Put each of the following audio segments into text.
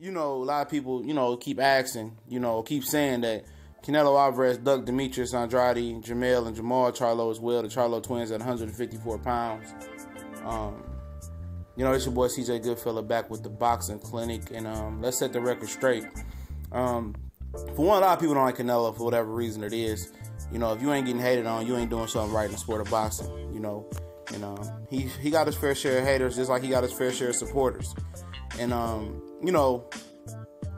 A lot of people, keep asking, keep saying that Canelo Alvarez ducked Demtrius Andrade, Jermell, and Jermall Charlo as well, the Charlo twins at 154 pounds. It's your boy CJ Goodfella back with the Boxing Clinic, and let's set the record straight. For one, a lot of people don't like Canelo for whatever reason it is. If you ain't getting hated on, you ain't doing something right in the sport of boxing, And he got his fair share of haters, just like he got his fair share of supporters. And,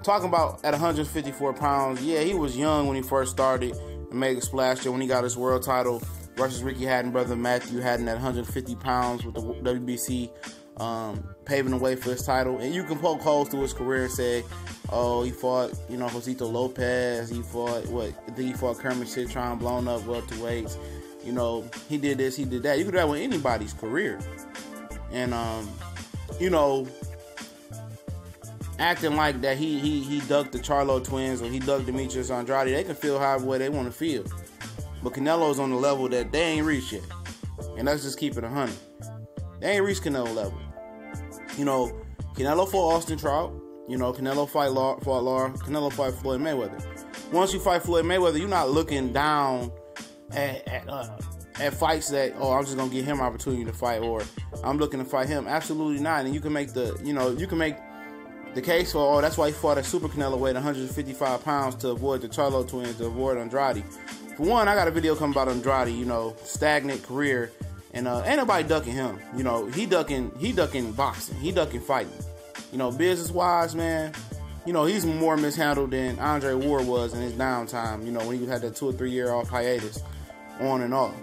talking about at 154 pounds, yeah, he was young when he first started and made a splash there when he got his world title versus Ricky Hatton, brother Matthew Hatton, at 150 pounds with the WBC, paving the way for his title. And you can poke holes through his career and say, oh, he fought, Josito Lopez, he fought Kermit Citron, blown up welterweights. He did this, he did that. You could do that with anybody's career. And, acting like that he ducked the Charlo twins or he ducked Demtrius Andrade, they can feel however way they want to feel. But Canelo's on the level that they ain't reached yet. And let's just keep it 100. They ain't reached Canelo level. Canelo fought Austin Trout. Canelo Canelo fight Floyd Mayweather. Once you fight Floyd Mayweather, you're not looking down at fights that, I'm just gonna give him opportunity to fight, or I'm looking to fight him. Absolutely not. And you can make the case for, that's why he fought at Super Canelo weight, 155 pounds, to avoid the Charlo twins, to avoid Andrade. For one, I got a video coming about Andrade, stagnant career, and ain't nobody ducking him. He ducking boxing, he ducking fighting. Business wise, man, he's more mishandled than Andre Ward was in his downtime. When he had that 2 or 3 year off hiatus, on and off.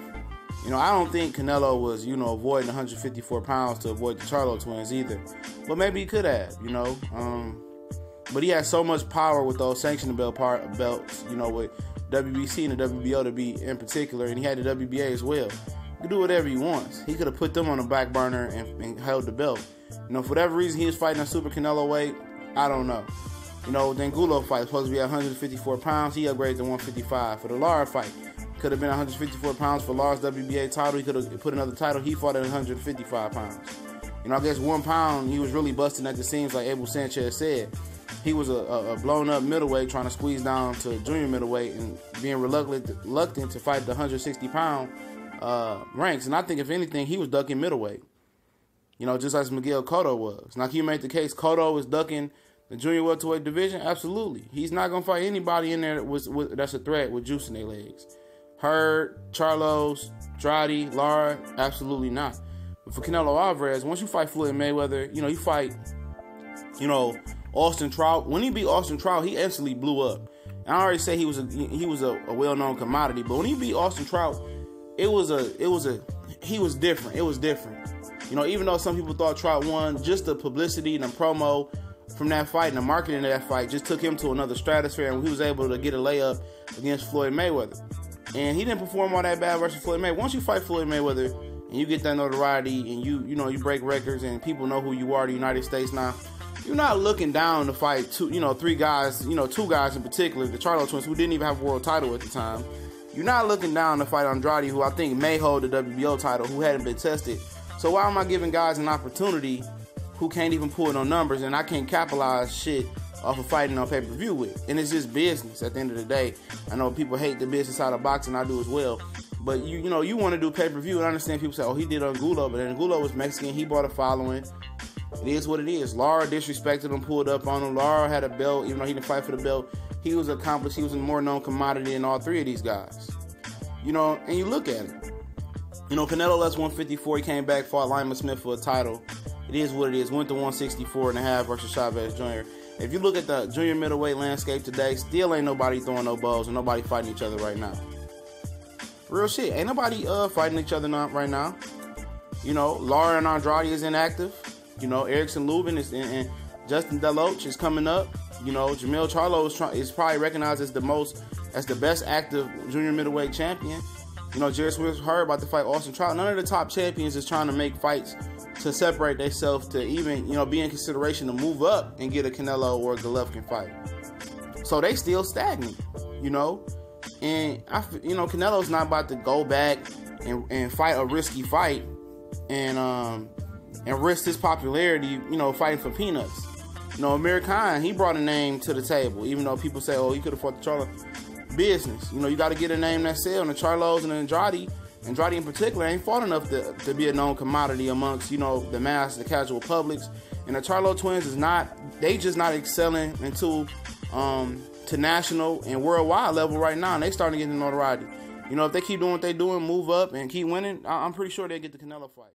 I don't think Canelo was, avoiding 154 pounds to avoid the Charlo twins either. But maybe he could have, But he had so much power with those sanctioning belts, with WBC and the WBO to be in particular, and he had the WBA as well. He could do whatever he wants. He could have put them on the back burner and held the belt. For whatever reason he was fighting a Super Canelo weight, I don't know. Then Gulo fight, supposed to be at 154 pounds, he upgraded to 155. For the Lara fight, could have been 154 pounds for Lara's WBA title. He could have put another title. He fought at 155 pounds. I guess 1 pound, he was really busting at the seams, like Abel Sanchez said. He was a blown-up middleweight trying to squeeze down to junior middleweight and being reluctant to fight the 160-pound ranks. And I think, if anything, he was ducking middleweight. Just like Miguel Cotto was. Now, can you make the case Cotto is ducking the junior welterweight division? Absolutely. He's not going to fight anybody in there that's a threat with juice in their legs. Hurd, Charlos, Andrade, Lara, absolutely not. But for Canelo Alvarez, once you fight Floyd Mayweather, you fight, Austin Trout. When he beat Austin Trout, he instantly blew up. And I already say he was a well-known commodity, but when he beat Austin Trout, he was different. It was different. Even though some people thought Trout won, just the publicity and the promo from that fight and the marketing of that fight just took him to another stratosphere, and he was able to get a layup against Floyd Mayweather. And he didn't perform all that bad versus Floyd Mayweather. Once you fight Floyd Mayweather and you get that notoriety and you break records and people know who you are in the United States now, you're not looking down to fight two guys in particular, the Charlo twins, who didn't even have a world title at the time. You're not looking down to fight Andrade, who I think may hold the WBO title, who hadn't been tested. So why am I giving guys an opportunity who can't even pull no numbers, and I can't capitalize shit off of fighting on pay-per-view with? And it's just business at the end of the day. I know people hate the business side of boxing, I do as well. But you want to do pay-per-view, and I understand people say, oh, he did Angulo, but Angulo was Mexican, he bought a following. It is what it is. Lara disrespected him, pulled up on him. Lara had a belt, even though he didn't fight for the belt. He was accomplished, he was a more known commodity than all three of these guys. And you look at it. Canelo left 154, he came back, fought Lyman Smith for a title. It is what it is. Went to 164.5 versus Chavez Jr. If you look at the junior middleweight landscape today, still ain't nobody throwing no bows and nobody fighting each other right now. Real shit. Ain't nobody fighting each other right now. Lara and Andrade is inactive. Erickson Lubin and Justin Deloach is coming up. Jermell Charlo is probably recognized as the best active junior middleweight champion. Jerry Swift's heard about to fight Austin Trout. None of the top champions is trying to make fights to separate themselves to even, be in consideration to move up and get a Canelo or a Golovkin fight. So they still stagnant, And Canelo's not about to go back and fight a risky fight and risk his popularity, fighting for peanuts. Amir Khan, he brought a name to the table, even though people say, oh, he could have fought the Charlo. Business. You got to get a name that sells. And the Charlos and the Andrade in particular, ain't fought enough to be a known commodity amongst, the mass, the casual publics. And the Charlo twins they just not excelling into to national and worldwide level right now. And they starting to get the notoriety. If they keep doing what they doing, move up and keep winning, I'm pretty sure they get the Canelo fight.